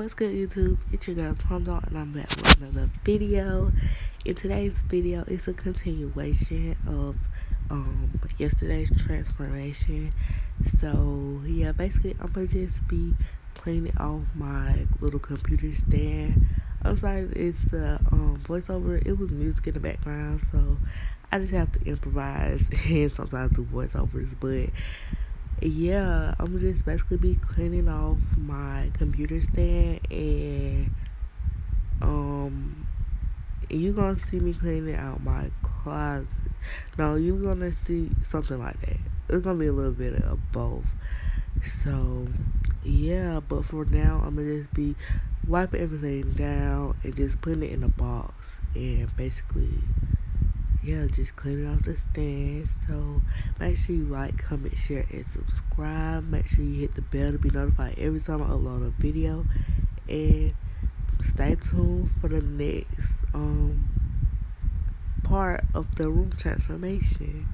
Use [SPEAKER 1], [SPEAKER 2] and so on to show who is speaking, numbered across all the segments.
[SPEAKER 1] What's good, YouTube? It's your girl Tom, and I'm back with another video. In today's video, it's a continuation of yesterday's transformation. So yeah, basically I'm gonna just be cleaning off my little computer stand. I'm sorry, it's the voiceover. It was music in the background, so I just have to improvise and sometimes do voiceovers. But yeah, I'm just basically be cleaning off my computer stand, and you're gonna see me cleaning out my closet. No, you're gonna see something like that. It's gonna be a little bit of both. So yeah, but for now I'm gonna just be wiping everything down and just putting it in a box, and basically yeah, just cleaning off the stand. So make sure you like, comment, share, and subscribe. Make sure you hit the bell to be notified every time I upload a video, and stay tuned for the next part of the room transformation.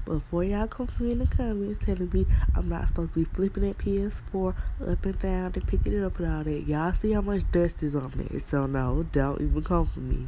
[SPEAKER 1] Before y'all come for me in the comments telling me I'm not supposed to be flipping that PS4 up and down and picking it up and all that, y'all see how much dust is on it. So no, don't even come for me.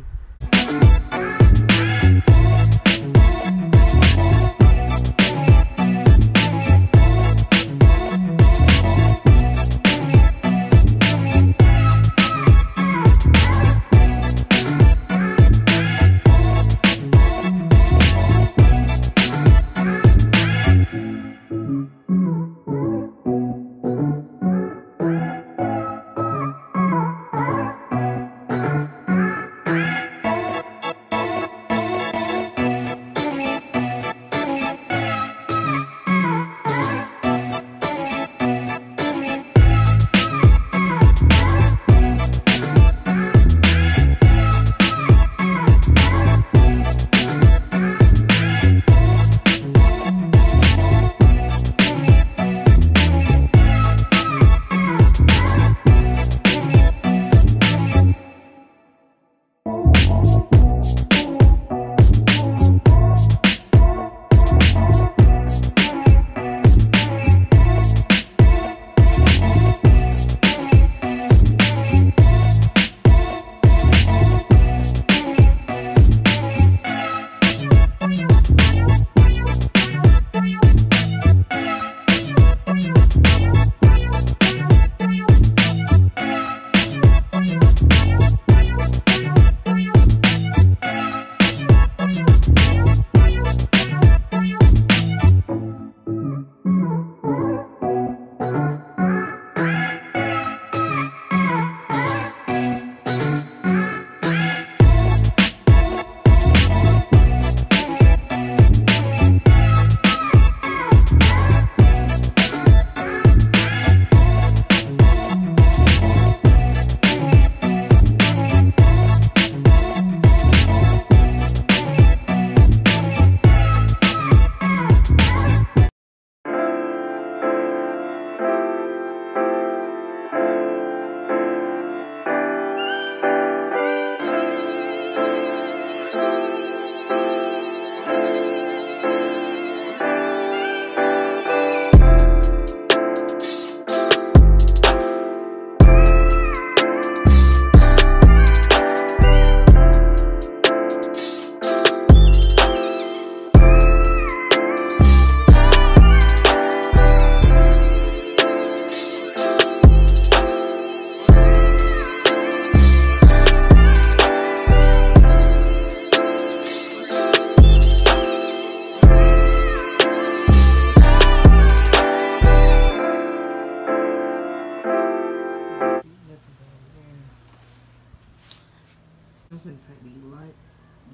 [SPEAKER 1] I'm gonna take these lights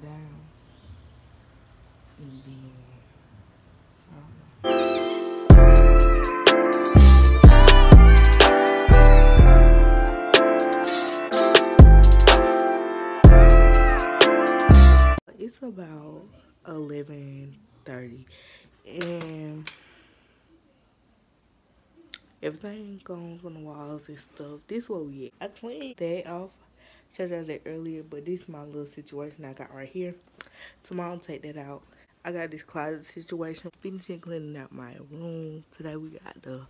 [SPEAKER 1] down, and then it's about about 11:30, and everything goes on the walls and stuff. This is what we at. I cleaned that off. Showed y'all that earlier, but this is my little situation I got right here. Tomorrow I'll take that out. I got this closet situation. Finishing cleaning out my room. Today we got the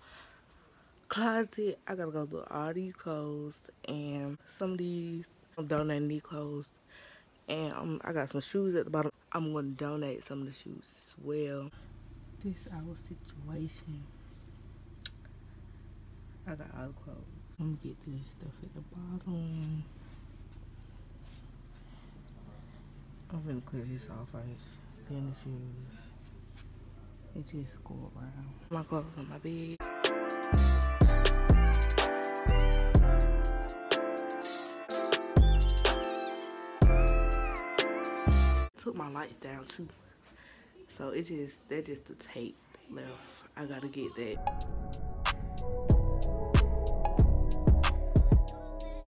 [SPEAKER 1] closet. I gotta go through all these clothes, and some of these I'm donating these clothes, and I got some shoes at the bottom. I'm gonna donate some of the shoes as well. This is our situation. I got all the clothes. Let me get this stuff at the bottom. I'm gonna clear this off first. Then the shoes. It just go around. My clothes on my bed. Took my lights down too. So that's just the tape left. I gotta get that.